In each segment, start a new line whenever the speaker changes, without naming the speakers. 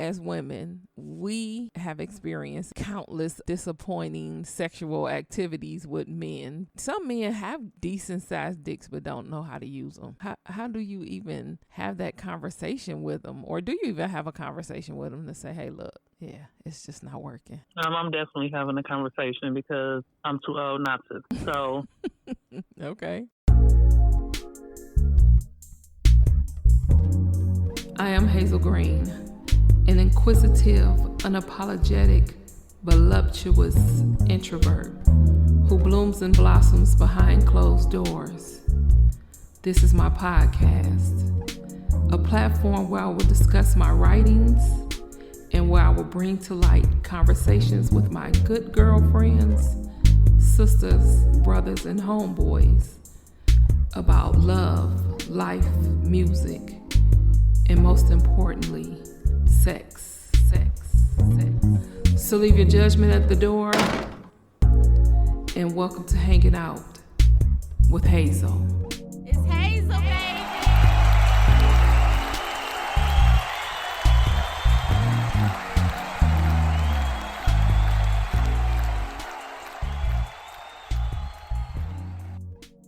as women, we have experienced countless disappointing sexual activities with men. Some men have decent sized dicks but don't know how to use them. How do you even have that conversation with them? Or do you even have a conversation with them to say, hey, look, yeah, it's just not working?
I'm definitely having a conversation because I'm too old not to. So.
Okay. I am Hayzel Green, an inquisitive, unapologetic, voluptuous introvert who blooms and blossoms behind closed doors. This is my podcast, a platform where I will discuss my writings and where I will bring to light conversations with my good girlfriends, sisters, brothers, and homeboys about love, life, music, and most importantly, sex. So leave your judgment at the door and welcome to Hanging Out with Hayzel.
It's Hayzel, baby.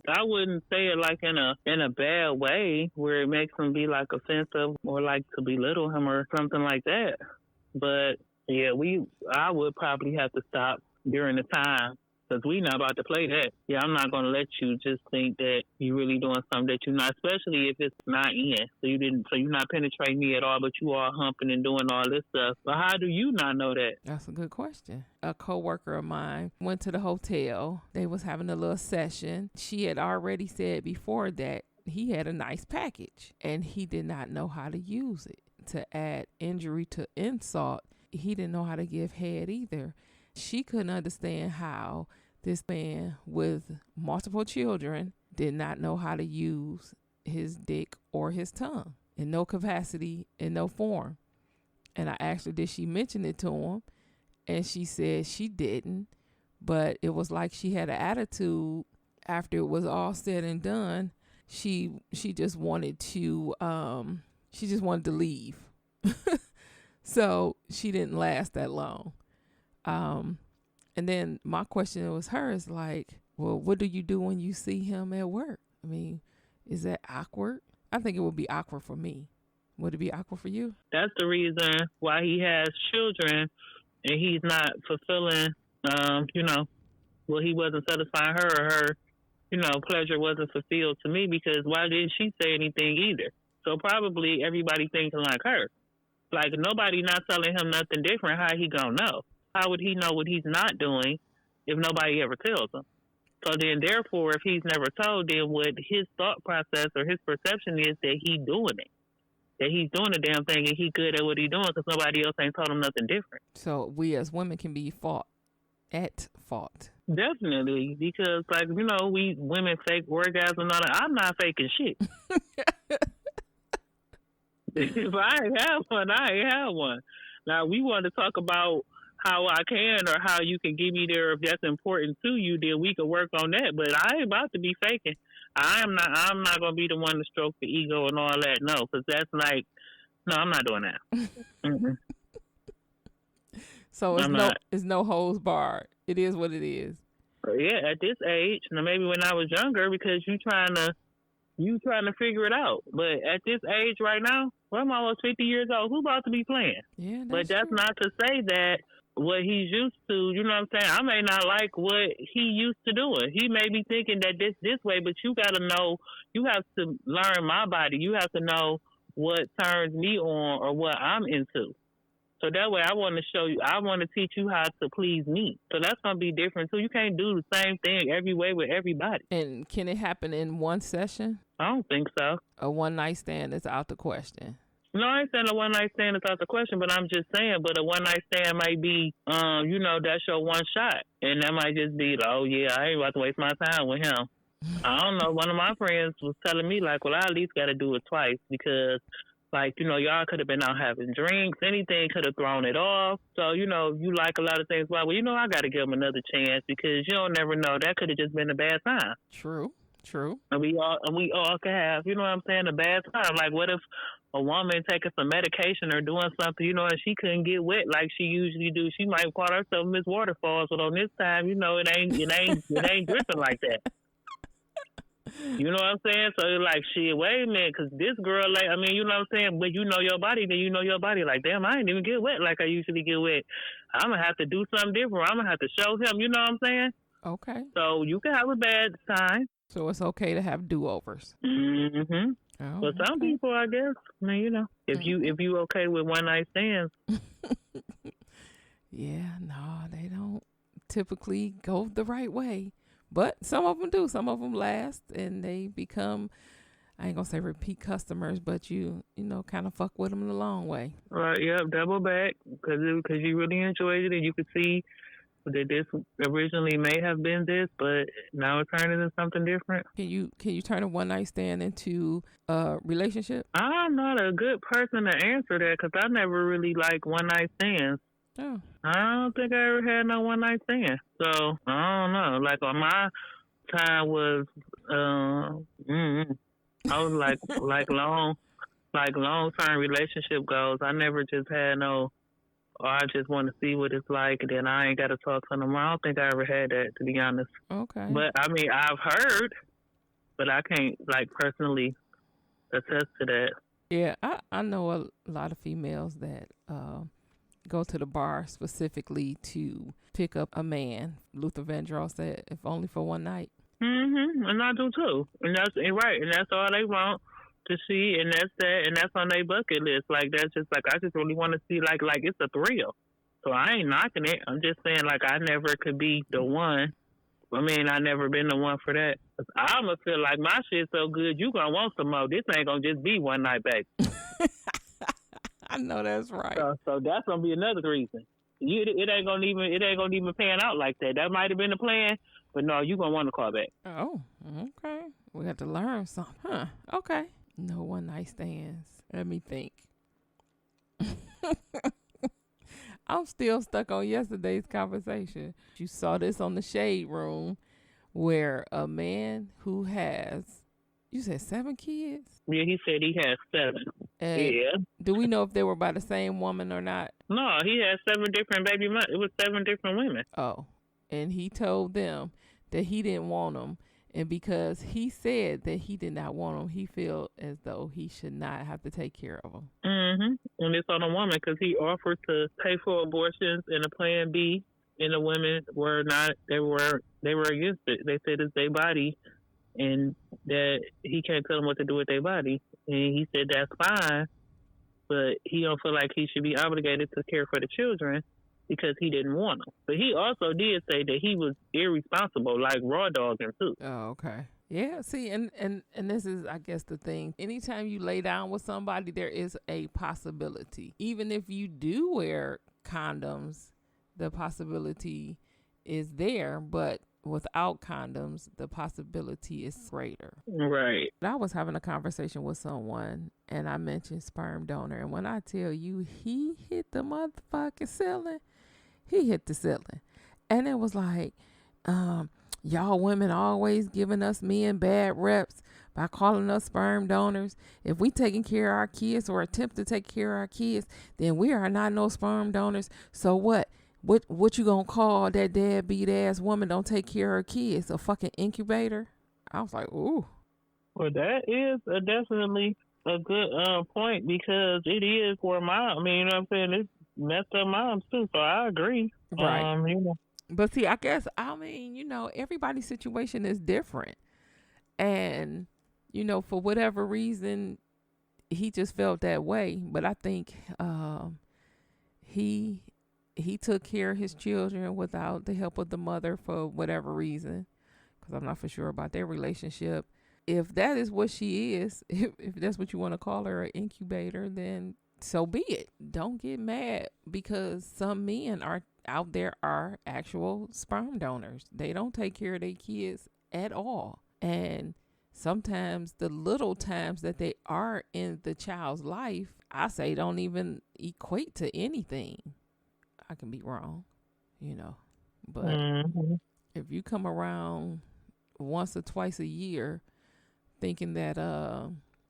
I wouldn't say it like in a bad way where it makes him be like offensive or like to belittle him or something like that. But yeah, I would probably have to stop during the time because we not about to play that. Yeah, I'm not going to let you just think that you're really doing something that you're not, especially if it's not in. So you're not penetrating me at all, but you are humping and doing all this stuff. But how do you not know that?
That's a good question. A coworker of mine went to the hotel. They was having a little session. She had already said before that he had a nice package and he did not know how to use it. To add injury to insult, he didn't know how to give head either. She couldn't understand how this man with multiple children did not know how to use his dick or his tongue in no capacity, in no form. And I asked her, did she mention it to him? And she said she didn't, but it was like she had an attitude after it was all said and done. She just wanted to leave. So she didn't last that long. And then my question was hers, like, well, what do you do when you see him at work? I mean, is that awkward? I think it would be awkward for me. Would it be awkward for you?
That's the reason why he has children and he's not fulfilling, well, he wasn't satisfying her or her, pleasure wasn't fulfilled to me because why didn't she say anything either? So probably everybody thinking like her. Like nobody not telling him nothing different, how he gonna know? How would he know what he's not doing if nobody ever tells him? So then therefore, if he's never told, then what his thought process or his perception is that he's doing it. That he's doing the damn thing and he's good at what he's doing because nobody else ain't told him nothing different.
So we as women can be at fault.
Definitely, because we women fake orgasm and all that. I'm not faking shit. If I ain't have one, I ain't have one. Now we want to talk about how I can or how you can get me there if that's important to you, then we can work on that. But I ain't about to be faking. I'm not gonna be the one to stroke the ego and all that. No, because that's like, no, I'm not doing that. Mm-hmm.
So it's no holds barred. It is what it is.
Yeah, at this age, now maybe when I was younger, because you trying to figure it out. But at this age right now, well, I'm almost 50 years old. Who about to be playing?
Yeah,
but that's true. Not to say that what he's used to, you know what I'm saying? I may not like what he used to doing. He may be thinking that this way, but you got to know, you have to learn my body. You have to know what turns me on or what I'm into. So that way I want to show you, I want to teach you how to please me. So that's going to be different too. You can't do the same thing every way with everybody.
And can it happen in one session?
I don't think so.
A one night stand is out the question.
No, I ain't saying a one night stand is out the question, but I'm just saying, but a one night stand might be, that's your one shot. And that might just be, like, oh yeah, I ain't about to waste my time with him. I don't know. One of my friends was telling me like, well, I at least got to do it twice because y'all could have been out having drinks. Anything could have thrown it off. So, you like a lot of things. Well, I got to give him another chance because you don't never know. That could have just been a bad time.
True.
And we all could have, a bad time. Like, what if a woman taking some medication or doing something, and she couldn't get wet like she usually do, she might call herself Miss Waterfalls. But on this time, it ain't dripping like that. You know what I'm saying? So you're like, shit, wait a minute, because this girl, like, I mean, you know what I'm saying? But you know your body, then you know your body. Like, damn, I ain't even get wet like I usually get wet. I'm going to have to do something different. I'm going to have to show him, you know what I'm saying?
Okay.
So you can have a bad time.
So it's okay to have do-overs.
Mm-hmm.
Oh,
But some people, I guess, I mean, if you okay with one night stands.
Yeah, no, they don't typically go the right way. But some of them do. Some of them last and they become, I ain't going to say repeat customers, but you kind of fuck with them in the long way.
Right, yep, double back because you really enjoyed it and you could see that this originally may have been this, but now it's turning into something different.
Can you turn a one night stand into a relationship?
I'm not a good person to answer that because I never really like one night stands.
Oh.
I don't think I ever had no one night stand. So I don't know. Like on my time was, I was like long term relationship goals. I never just had no. Or I just want to see what it's like, and then I ain't got to talk to them. I don't think I ever had that, to be honest.
Okay.
But, I mean, I've heard, but I can't, personally attest to that.
Yeah, I know a lot of females that go to the bar specifically to pick up a man. Luther Vandross said, if only for one night.
Mm-hmm, and I do, too. And that's right, and that's all they want to see, and that's that, and that's on their bucket list. Like, that's just, I just really want to see, like it's a thrill. So I ain't knocking it. I'm just saying, I never could be the one. I mean, I never been the one for that. I'm going to feel like my shit's so good, you going to want some more. This ain't going to just be one night back.
I know that's right.
So that's going to be another reason. It ain't going to even pan out like that. That might have been the plan, but no, you going to want to call back.
Oh, okay. We have to learn something. Huh, okay. No one night stands. Let me think. I'm still stuck on yesterday's conversation. You saw this on the Shade Room where a man who has, you said 7 kids?
Yeah, he said he has 7.
And
yeah.
Do we know if they were by the same woman or not?
No, he had 7 different baby mothers. It was 7 different women.
Oh, and he told them that he didn't want them. And because he said that he did not want them, he felt as though he should not have to take care of them.
Mm-hmm. And it's on a woman because he offered to pay for abortions in a Plan B, and the women were not. They were against it. They said it's their body, and that he can't tell them what to do with their body. And he said that's fine, but he don't feel like he should be obligated to care for the children because he didn't want them. But he also did say that he was irresponsible, like raw dogging too.
Oh, okay. Yeah, see, and this is, I guess, the thing. Anytime you lay down with somebody, there is a possibility. Even if you do wear condoms, the possibility is there, but without condoms, the possibility is greater.
Right.
I was having a conversation with someone, and I mentioned sperm donor, and when I tell you he hit the motherfucking ceiling, he hit the ceiling. And it was like, y'all women always giving us men bad reps by calling us sperm donors. If we taking care of our kids or attempt to take care of our kids, then we are not no sperm donors. So what? What you gonna call that deadbeat ass woman don't take care of her kids? A fucking incubator? I was like, ooh.
Well, that is definitely a good point because it is for mom. I mean, you know what I'm saying? It's messed up moms too, so I agree.
Right. But see, I guess, everybody's situation is different. And, for whatever reason, he just felt that way. But I think he took care of his children without the help of the mother for whatever reason, because I'm not for sure about their relationship. If that is what she is, if that's what you want to call her, an incubator, then so be it. Don't get mad because some men are out there are actual sperm donors. They don't take care of their kids at all. And sometimes the little times that they are in the child's life, I say don't even equate to anything. I can be wrong, but if you come around once or twice a year thinking that,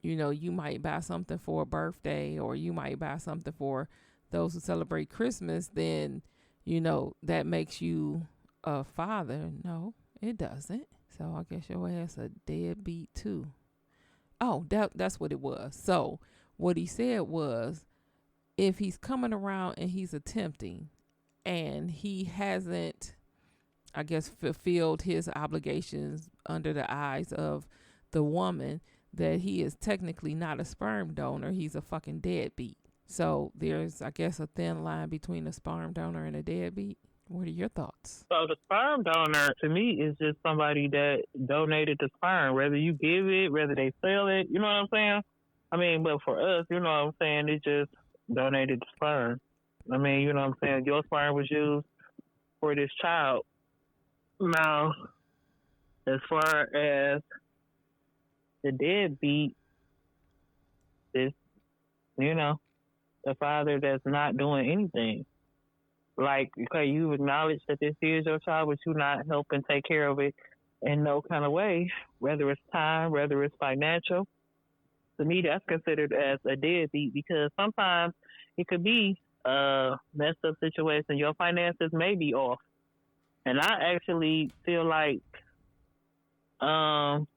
you might buy something for a birthday, or you might buy something for those who celebrate Christmas, then, that makes you a father. No, it doesn't. So I guess your ass a deadbeat too. Oh, that's what it was. So what he said was, if he's coming around and he's attempting and he hasn't, I guess, fulfilled his obligations under the eyes of the woman, that he is technically not a sperm donor. He's a fucking deadbeat. So there's, I guess, a thin line between a sperm donor and a deadbeat. What are your thoughts?
So the sperm donor, to me, is just somebody that donated the sperm, whether you give it, whether they sell it, you know what I'm saying? I mean, but for us, you know what I'm saying, it just donated the sperm. I mean, you know what I'm saying, your sperm was used for this child. Now, as far as the deadbeat, is, the father that's not doing anything. Like, okay, you acknowledge that this is your child, but you're not helping take care of it in no kind of way, whether it's time, whether it's financial. To me, that's considered as a deadbeat, because sometimes it could be a messed up situation. Your finances may be off. And I actually feel like time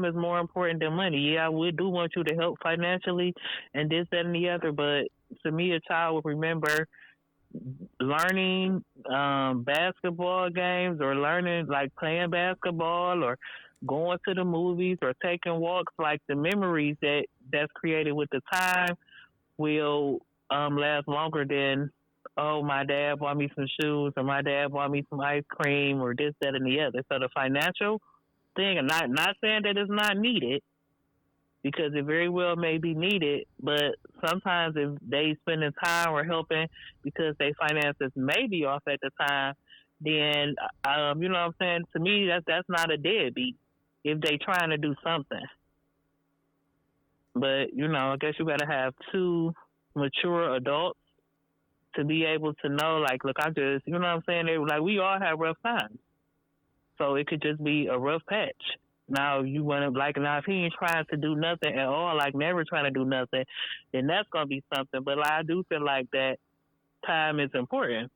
is more important than money. Yeah, I would do want you to help financially and this, that, and the other, but to me, a child will remember learning basketball games, or learning, like, playing basketball, or going to the movies, or taking walks. Like, the memories that's created with the time will last longer than, oh, my dad bought me some shoes, or my dad bought me some ice cream, or this, that, and the other. So the financial thing, and not saying that it's not needed, because it very well may be needed, but sometimes if they spending time or helping because their finances may be off at the time, then you know what I'm saying, to me, that's not a deadbeat if they trying to do something. But I guess you gotta have two mature adults to be able to know, like, look, I just, you know what I'm saying, like, we all have rough times. So it could just be a rough patch. Now, you want to, like, now if he ain't trying to do nothing at all, like never trying to do nothing, then that's going to be something. But I do feel like that time is important.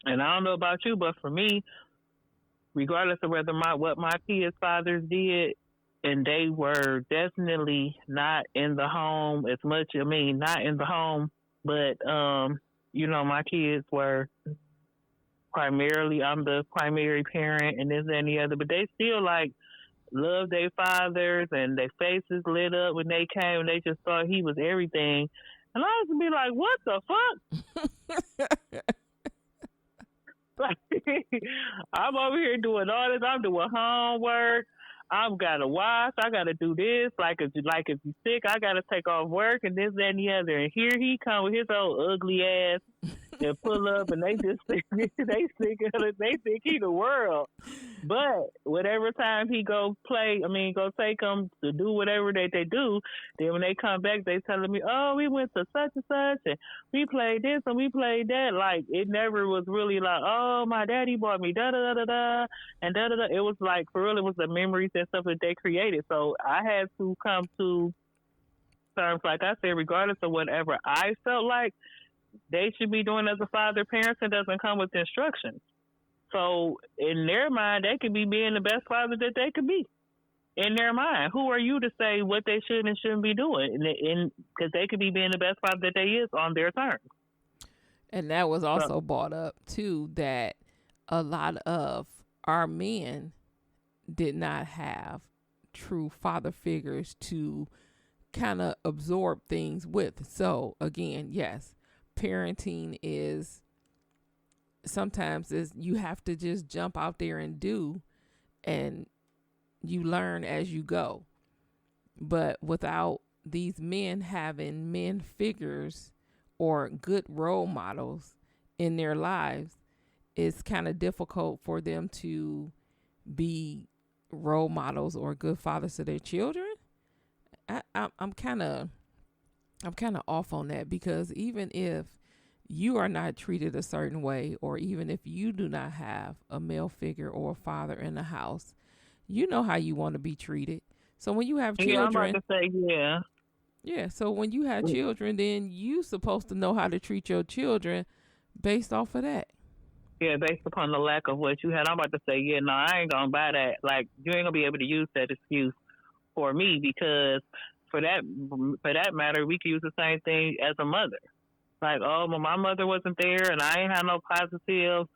And I don't know about you, but for me, regardless of whether what my kids' fathers did, and they were definitely not in the home as much, not in the home, but, my kids were primarily, I'm the primary parent and this and the other, but they still, like, love their fathers, and their faces lit up when they came, and they just thought he was everything. And I used to be like, what the fuck? Like, I'm over here doing all this. I'm doing homework. I've got to wash. I got to do this. Like if you're sick, I got to take off work, and this, that, and the other. And here he come with his old ugly ass and pull up, and they just think he the world. But whatever time he go take them to do whatever they do, then when they come back, they telling me, oh, we went to such and such, and we played this and we played that. Like, it never was really like, oh, my daddy bought me da da da da da and da da da. It was like, for real, it was the memories and stuff that they created. So I had to come to terms, like I said, regardless of whatever I felt like they should be doing as a father. Parenting doesn't come with instructions. So in their mind, they could be being the best father that they could be. In their mind, who are you to say what they should and shouldn't be doing? Because they could be being the best father that they is on their terms.
And that was also brought up too, that a lot of our men did not have true father figures to kind of absorb things with. So again, yes, parenting is sometimes you have to just jump out there and do, and you learn as you go. But without these men having men figures or good role models in their lives, it's kind of difficult for them to be role models or good fathers to their children. I'm kind of off on that, because even if you are not treated a certain way, or even if you do not have a male figure or a father in the house, you know how you want to be treated. So when you have
Yeah, I'm about
children,
to say, yeah.
yeah. So when you have children, then you supposed to know how to treat your children based off of that.
Yeah, based upon the lack of what you had, I'm about to say, yeah, no, I ain't gonna buy that. Like, you ain't gonna be able to use that excuse for me because for that matter, we could use the same thing as a mother. Like, oh, well, my mother wasn't there, and I ain't had no positive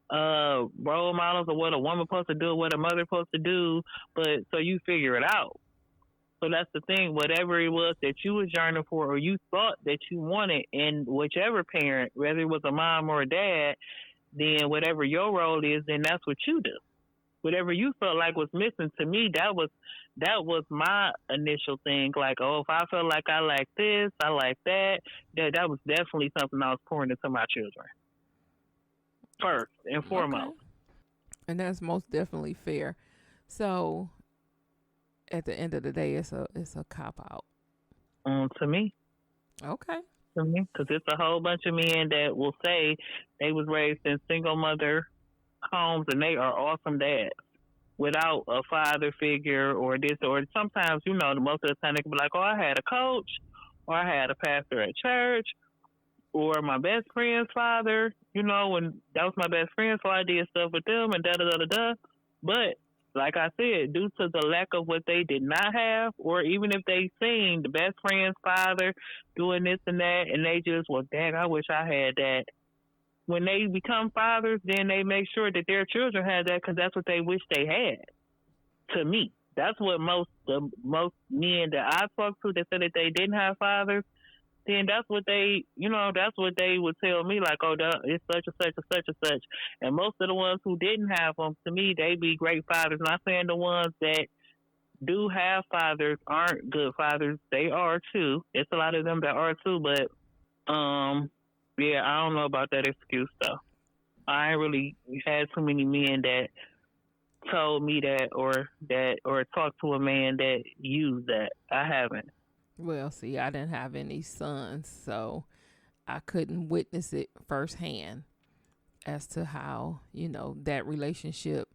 role models of what a woman supposed to do, what a mother supposed to do. But so you figure it out. So that's the thing. Whatever it was that you was yearning for, or you thought that you wanted in whichever parent, whether it was a mom or a dad, then whatever your role is, then that's what you do. Whatever you felt like was missing, to me, that was my initial thing. Like, oh, if I felt like I like this, I like that. That was definitely something I was pouring into my children first and foremost.
Okay. And that's most definitely fair. So at the end of the day, it's a cop out.
To me.
Okay.
Because it's a whole bunch of men that will say they was raised in single mother homes and they are awesome dads without a father figure or this, or sometimes, most of the time they can be like, oh, I had a coach or I had a pastor at church or my best friend's father, when that was my best friend, so I did stuff with them and da-da-da-da-da. But like I said, due to the lack of what they did not have, or even if they seen the best friend's father doing this and that, and they just, well, dang, I wish I had that. When they become fathers, then they make sure that their children have that because that's what they wish they had. To me, that's what most men that I talk to that said that they didn't have fathers, then that's what they would tell me, like, oh, it's such and such and such and such. And most of the ones who didn't have them, to me, they be great fathers. Not saying the ones that do have fathers aren't good fathers. They are too. It's a lot of them that are too. But yeah, I don't know about that excuse though. I ain't really had too many men that told me that or talked to a man that used that. I haven't.
Well, see, I didn't have any sons, so I couldn't witness it firsthand as to how, that relationship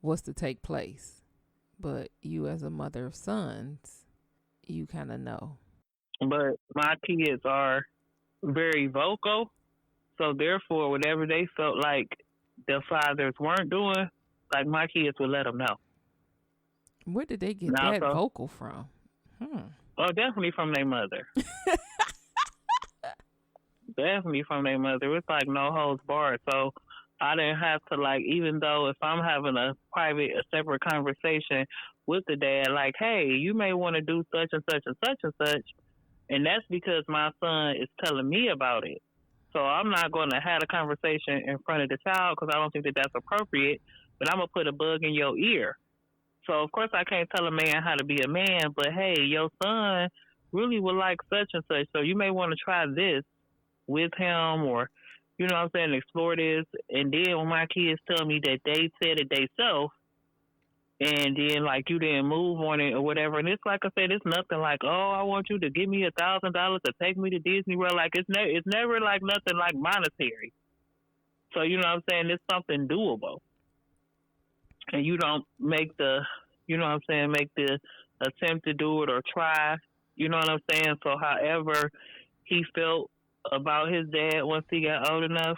was to take place. But you as a mother of sons, you kind of know.
But my kids are very vocal, so therefore, whatever they felt like their fathers weren't doing, like my kids would let them know.
Where did they get that vocal from?
Oh, definitely from their mother. Definitely from their mother. It's like no holds barred. So I didn't have to, like, even though if I'm having a separate conversation with the dad, like, hey, you may want to do such and such and such and such. And that's because my son is telling me about it. So I'm not going to have a conversation in front of the child because I don't think that that's appropriate. But I'm going to put a bug in your ear. So, of course, I can't tell a man how to be a man, but, hey, your son really would like such and such, so you may want to try this with him or, explore this. And then when my kids tell me that they said it themselves, and then, like, you didn't move on it or whatever, and it's like I said, it's nothing like, oh, I want you to give me $1,000 to take me to Disney World. Like, it's never, like, nothing, like, monetary. So, it's something doable. And you don't make the attempt to do it or try, So however he felt about his dad once he got old enough,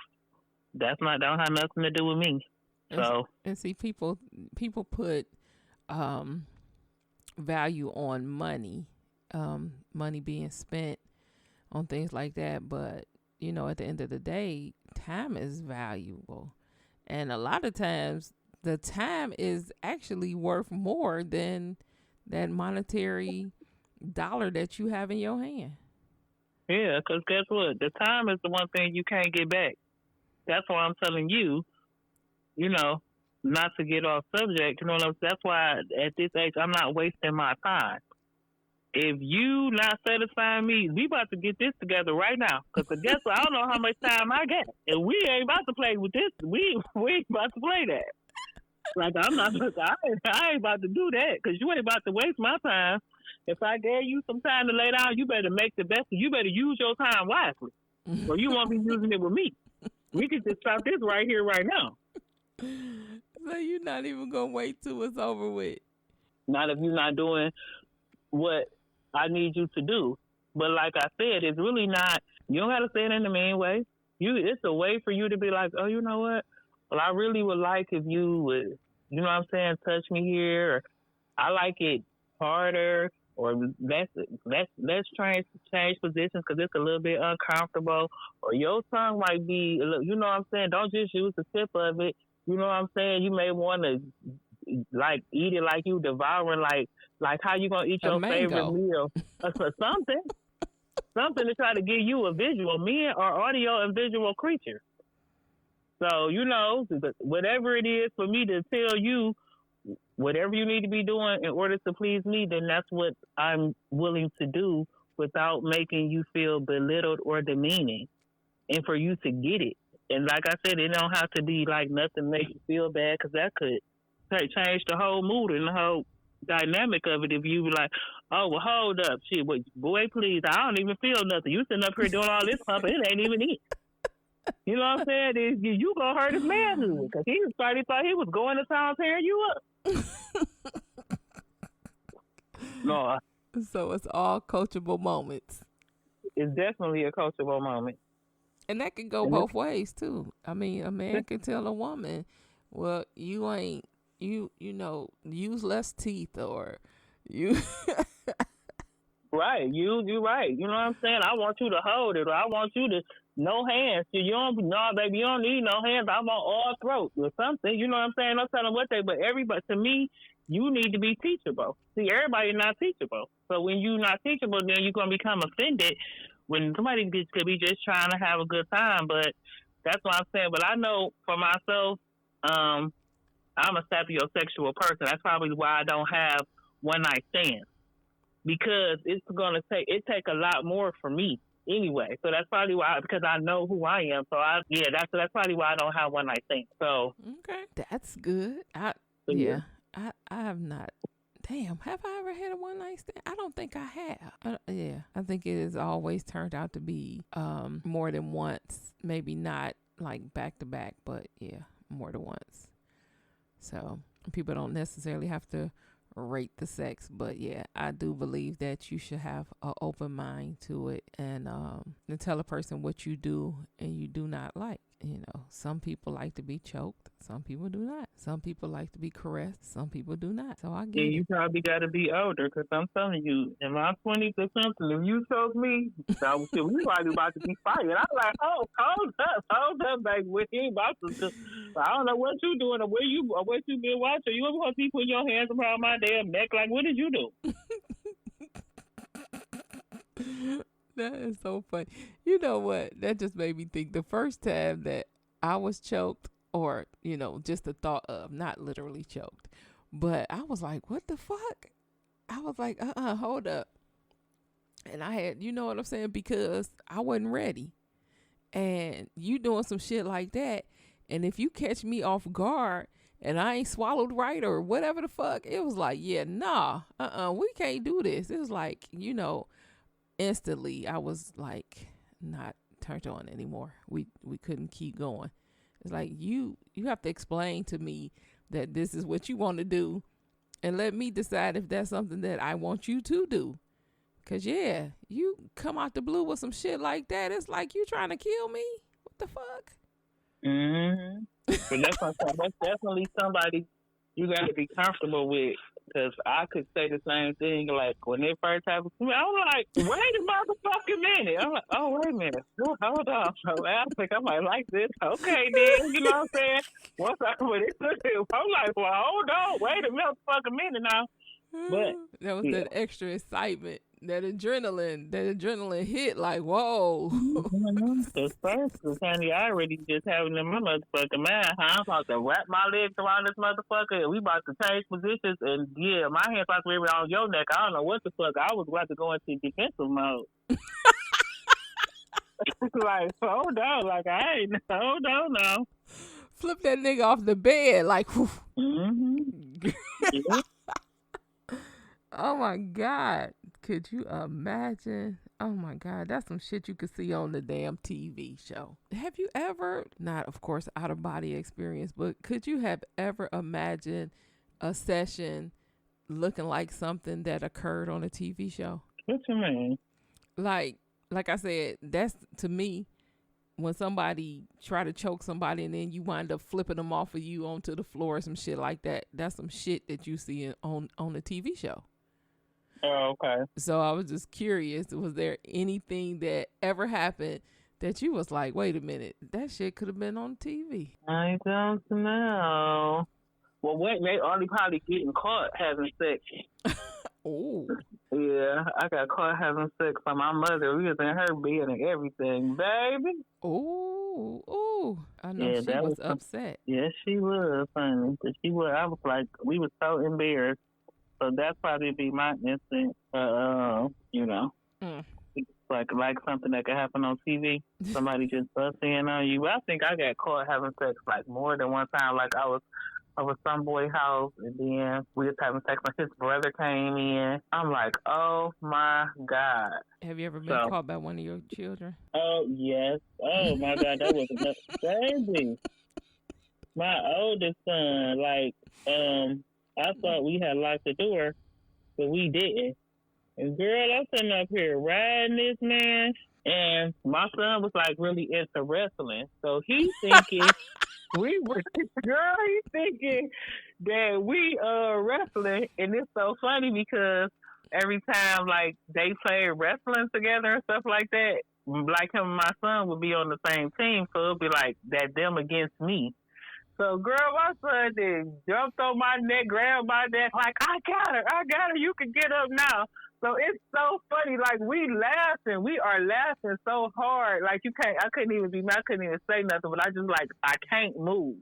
don't have nothing to do with me. So
and see, people put value on money, money being spent on things like that. But at the end of the day, time is valuable, and a lot of times the time is actually worth more than that monetary dollar that you have in your hand.
Yeah, because guess what? The time is the one thing you can't get back. That's why I'm telling you, not to get off subject. That's why at this age, I'm not wasting my time. If you not satisfying me, we about to get this together right now. Because guess what? I don't know how much time I got. And we ain't about to play with this. We ain't about to play that. Like, I ain't about to do that because you ain't about to waste my time. If I gave you some time to lay down, you better make the best. You better use your time wisely, or you won't be using it with me. We could just stop this right here, right now.
So you're not even gonna wait till it's over with.
Not if you're not doing what I need you to do. But like I said, it's really not. You don't have to say it in the mean way. It's a way for you to be like, oh, you know what? Well, I really would like if you would, you know what I'm saying, touch me here. Or I like it harder. Or let's change positions because it's a little bit uncomfortable. Or your tongue might be, you know what I'm saying. Don't just use the tip of it. You know what I'm saying. You may want to like eat it like you devouring like how you gonna eat your favorite meal or something to try to give you a visual. Men are audio and visual creatures, so you know whatever it is for me to tell you whatever you need to be doing in order to please me, then that's what I'm willing to do without making you feel belittled or demeaning, and for you to get it. And like I said, it don't have to be like nothing make you feel bad because that could change the whole mood and the whole dynamic of it if you were like, oh, well, hold up. Shit, boy, please, I don't even feel nothing. You sitting up here doing all this pumping, it ain't even it. You know what I'm saying? You gonna hurt his manhood because he probably thought he was going to town tearing you up. No.
So it's all coachable moments.
It's definitely a coachable moment.
And that can go both ways, too. I mean, a man can tell a woman, well, you ain't, you know, use less teeth or you.
Right. You right. You know what I'm saying? I want you to hold it or I want you to, no hands. You don't, no, baby, you don't need no hands. I want all throat or something. You know what I'm saying? I'm telling what but everybody, to me, you need to be teachable. See, everybody's not teachable. So when you're not teachable, then you're going to become offended when somebody could be just trying to have a good time. But that's what I'm saying. But I know for myself, I'm a sapiosexual person. That's probably why I don't have one night stands because it's going to take a lot more for me anyway. So that's probably why, because I know who I am. So that's probably why I don't have one night stands. So
okay, that's good. I have not. Damn, have I ever had a one night stand? I don't think I have. I think it has always turned out to be more than once. Maybe not like back to back, but yeah, more than once. So people don't necessarily have to rate the sex, but yeah, I do believe that you should have an open mind to it and tell a person what you do and you do not like. You know, some people like to be choked, some people do not. Some people like to be caressed, some people do not. So I get it.
You probably got to be older because I'm telling you, in my 20s or something, if you choke me, we probably about to be fighting. I'm like, oh, hold up, baby. We ain't about to. I don't know what you doing or what you been watching. You ever want to be putting your hands around my damn neck? Like, what did you do?
That is so funny. You know what? That just made me think the first time that I was choked, or, you know, just the thought of, not literally choked, but I was like, what the fuck? I was like, hold up. And I had, you know what I'm saying? Because I wasn't ready. And you doing some shit like that. And if you catch me off guard and I ain't swallowed right or whatever the fuck, it was like, yeah, nah, we can't do this. It was like, you know, instantly I was like not turned on anymore. We couldn't keep going. It's like you have to explain to me that this is what you want to do and let me decide if that's something that I want you to do. Cause yeah, you come out the blue with some shit like that, it's like you trying to kill me. What the fuck?
Mm-hmm. But that's definitely somebody you got to be comfortable with. Because I could say the same thing, like, when it first happened to me, I was like, wait a motherfucking minute. I'm like, oh, wait a minute. Hold on. So I think I might like this. Okay, then. You know what I'm saying? Once I put it, I'm like, well, hold on. Wait a motherfucking minute now. But
that was that extra excitement, that adrenaline hit like, whoa.
The first, honey, I already just having in my motherfucking mind. I'm about to wrap my legs around this motherfucker and we about to change positions and yeah, my hands about to be around your neck. I don't know what the fuck. I was about to go into defensive mode. Like, hold on, like hold on now.
Flip that nigga off the bed, like,
mm-hmm. Yeah.
Oh my God. Could you imagine? Oh my God. That's some shit you could see on the damn TV show. Have you ever, not of course out of body experience, but could you have ever imagined a session looking like something that occurred on a TV show.
What you mean?
Like I said, that's to me when somebody try to choke somebody and then you wind up flipping them off of you onto the floor or some shit like that. That's some shit that you see on a TV show.
Oh, okay.
So I was just curious, was there anything that ever happened that you was like, wait a minute, that shit could have been on TV?
I don't know. Well, wait, they only probably getting caught having sex.
Oh.
Yeah, I got caught having sex by my mother. We was in her bed and everything, baby.
Oh. I know
Yeah,
she
that
was
was
upset.
Yes, she was, honey. She was. I was like, we was so embarrassed. So that's probably be my instinct. You know, like something that could happen on TV. Somebody just bust in on you. I think I got caught having sex like more than one time. Like I was some boy house, and then we was having sex when his brother came in. I'm like, oh my God.
Have you ever been caught by one of your children?
Oh yes. Oh my God, that was enough. Baby. My oldest son, like, I thought we had locked the door, but we didn't. And girl, I'm sitting up here riding this man, and my son was like really into wrestling, so he's thinking he's thinking that we wrestling, and it's so funny because every time like they play wrestling together and stuff like that, like him and my son would be on the same team, so it'd be like that them against me. So, girl, my son then jumped on my neck, grabbed my neck, like, I got her, you can get up now. So it's so funny, like, we are laughing so hard, like, I couldn't even say nothing, but I just, like, I can't move.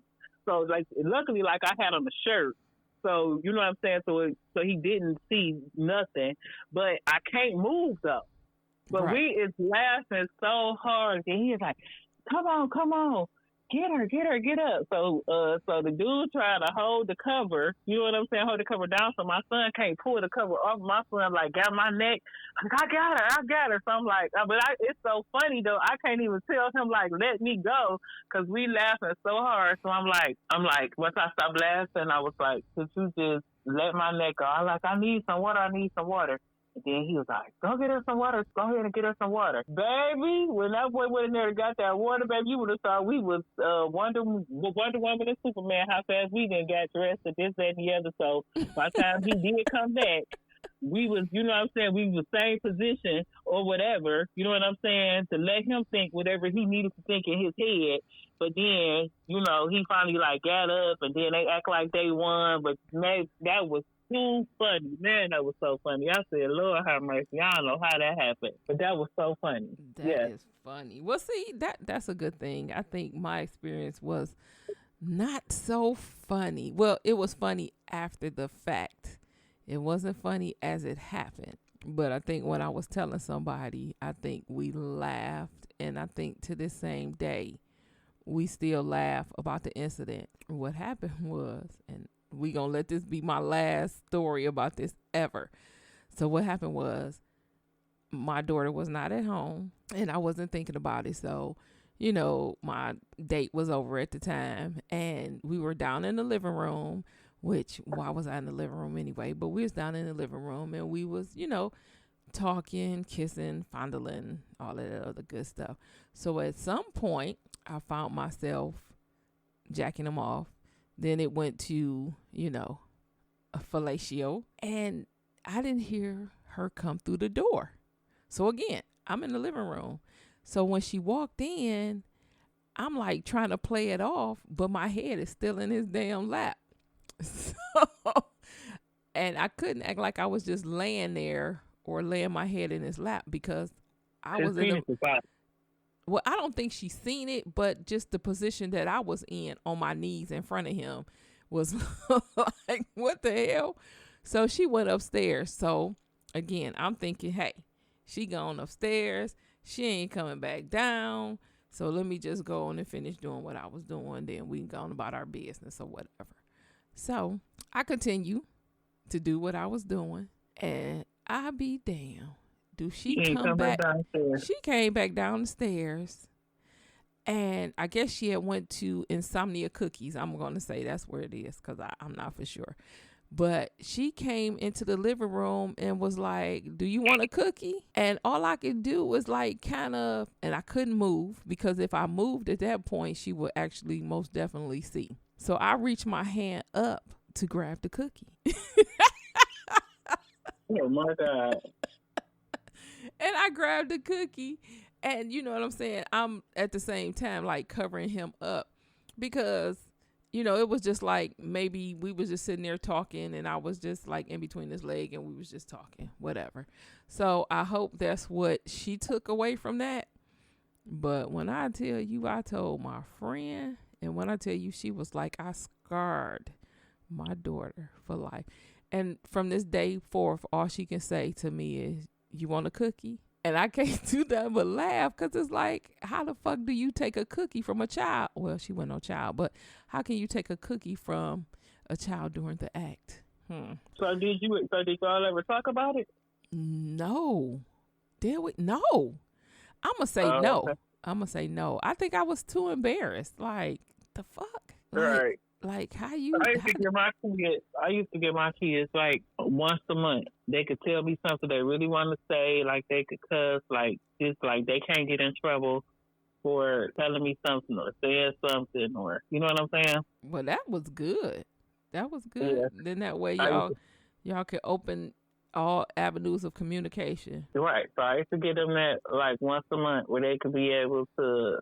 So, like, luckily, like, I had on a shirt, so, you know what I'm saying, so he didn't see nothing, but I can't move, though. But
right.
We is laughing so hard, and he is like, come on. Get her, get up. So the dude trying to hold the cover, you know what I'm saying, hold the cover down so my son can't pull the cover off. My son, like, got my neck. Like, I got her. So I'm like, it's so funny, though. I can't even tell him, like, let me go, because we laughing so hard. So I'm like, once I stopped laughing, I was like, could you just let my neck go? I'm like, I need some water. And then he was like, go get her some water. Go ahead and get her some water. Baby, when that boy went in there and got that water, baby, you would have thought we was Wonder Woman and Superman, how fast we didn't get dressed and this, that, and the other. So by the time he did come back, we was, you know what I'm saying, we was same position or whatever, you know what I'm saying, to let him think whatever he needed to think in his head. But then, you know, he finally, like, got up, and then they act like they won. But that was too funny. Man, that was so funny. I said, Lord have mercy. I don't know how that happened, but that was so funny.
That is funny. Well, see, that's a good thing. I think my experience was not so funny. Well, it was funny after the fact. It wasn't funny as it happened. But I think when I was telling somebody, I think we laughed. And I think to this same day, we still laugh about the incident. What happened was, and we gonna let this be my last story about this ever. So what happened was, my daughter was not at home and I wasn't thinking about it. So, you know, my date was over at the time and we were down in the living room, which, why was I in the living room anyway? But we was down in the living room and we was, you know, talking, kissing, fondling, all of that other good stuff. So at some point I found myself jacking him off. Then it went to, you know, a fellatio. And I didn't hear her come through the door. So again, I'm in the living room. So when she walked in, I'm like trying to play it off, but my head is still in his damn lap. And I couldn't act like I was just laying there or laying my head in his lap because I was in the... Well, I don't think she seen it, but just the position that I was in on my knees in front of him was like, what the hell? So she went upstairs. So again, I'm thinking, hey, she gone upstairs. She ain't coming back down. So let me just go on and finish doing what I was doing. Then we can go on about our business or whatever. So I continue to do what I was doing, and I be damn. Do she come back? She came back down the stairs, and I guess she had went to Insomnia Cookies. I'm going to say that's where it is because I'm not for sure. But she came into the living room and was like, do you want a cookie? And all I could do was like kind of, and I couldn't move because if I moved at that point, she would actually most definitely see. So I reached my hand up to grab the cookie.
Oh my God.
And I grabbed the cookie, and you know what I'm saying? I'm at the same time like covering him up because, you know, it was just like maybe we was just sitting there talking and I was just like in between his leg and we was just talking, whatever. So I hope that's what she took away from that. But when I tell you, I told my friend, and when I tell you, she was like, I scarred my daughter for life. And from this day forth, all she can say to me is, you want a cookie? And I can't do that but laugh because it's like, how the fuck do you take a cookie from a child? Well, she wasn't no child, but how can you take a cookie from a child during the act?
So did y'all ever talk about it?
No. Did we? No. I'm going to say no.
Okay.
I'm going to say no. I think I was too embarrassed. Like, the fuck?
Right.
Like, how you...
I used to get my kids like once a month. They could tell me something they really want to say, like they could cuss, like just like they can't get in trouble for telling me something or saying something, or you know what I'm saying?
Well, that was good. That was good.
Yeah.
Then that way y'all could open all avenues of communication.
Right. So I used to get them that like once a month where they could be able to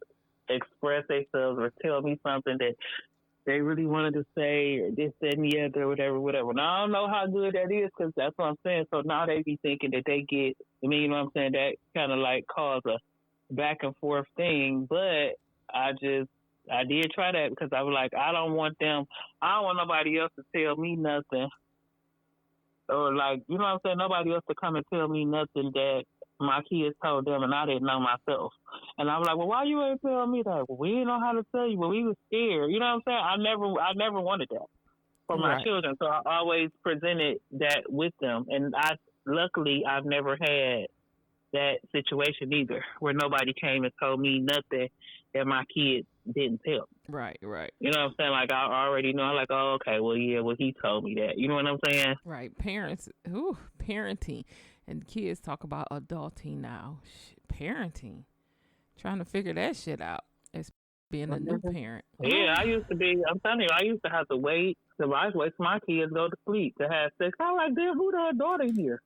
express themselves or tell me something that they really wanted to say, or this, that, and the other, whatever. Now, I don't know how good that is because that's what I'm saying. So now they be thinking that they get, I mean, you know what I'm saying? That kind of like cause a back and forth thing. But I did try that because I was like, I don't want nobody else to tell me nothing. Or like, you know what I'm saying? Nobody else to come and tell me nothing that my kids told them and I didn't know myself. And I was like, well, why you ain't tell me that? Well, we didn't know how to tell you, but we was scared. You know what I'm saying? I never wanted that for my children. So I always presented that with them. And luckily I've never had that situation either, where nobody came and told me nothing that my kids didn't tell me.
Right.
You know what I'm saying? Like I already know. I'm like, oh, okay, well, yeah, well, he told me that. You know what I'm saying?
Right. Parenting. And kids talk about adulting now. Parenting. Trying to figure that shit out as being a new parent.
Yeah, I'm telling you, I used to have to wait. I was waiting for my kids to go to sleep to have sex. I was like, damn, who the daughter here?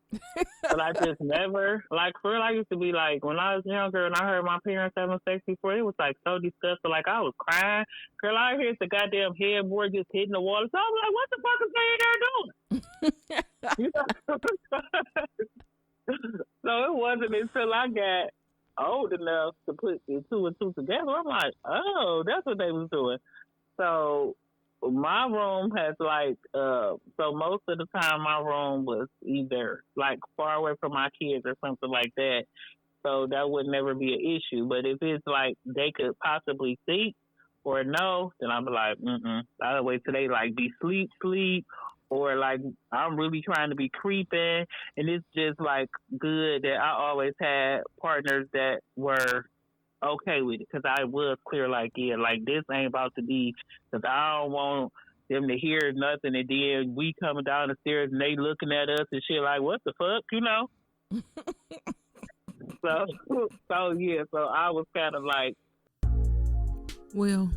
But I just never, like, for real, I used to be like, when I was younger and I heard my parents having sex before, it was like so disgusting. Like, I was crying. Girl, I heard the goddamn headboard just hitting the wall. So I was like, what the fuck is they there doing? You know? So it wasn't until I got old enough to put the two and two together. I'm like, oh, that's what they was doing. So my room has like, so most of the time my room was either like far away from my kids or something like that. So that would never be an issue. But if it's like they could possibly see or no, then I'd be like, I'll wait till they like be sleep. Or like I'm really trying to be creeping, and it's just like good that I always had partners that were okay with it, because I was clear like, yeah, like this ain't about to be, because I don't want them to hear nothing, and then we coming down the stairs and they looking at us and shit like, what the fuck, you know? So yeah, so I was kind of like.
Well,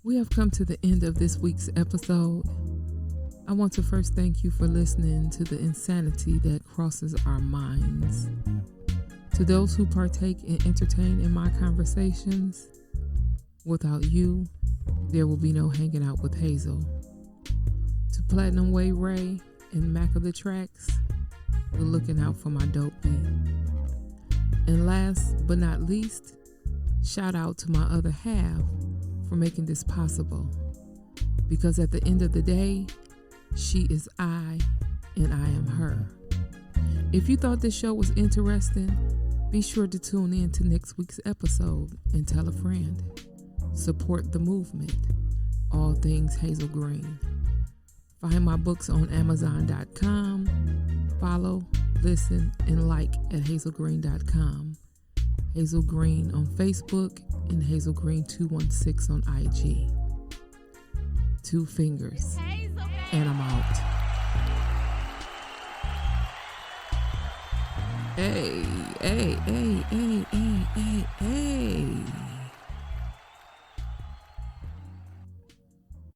we have come to the end of this week's episode. I want to first thank you for listening to the insanity that crosses our minds. To those who partake and entertain in my conversations, without you, there will be no hanging out with Hayzel. To Platinum Way Ray and Mac of the Tracks, we're looking out for my dope beat. And last but not least, shout out to my other half for making this possible. Because at the end of the day, she is I, and I am her. If you thought this show was interesting, be sure to tune in to next week's episode and tell a friend. Support the movement. All things Hayzel Green. Find my books on Amazon.com. Follow, listen, and like at hazelgreen.com. Hayzel Green on Facebook and Hayzel Green 216 on IG. 2 fingers. And I'm out. Hey, hey, hey, hey, hey, hey, hey.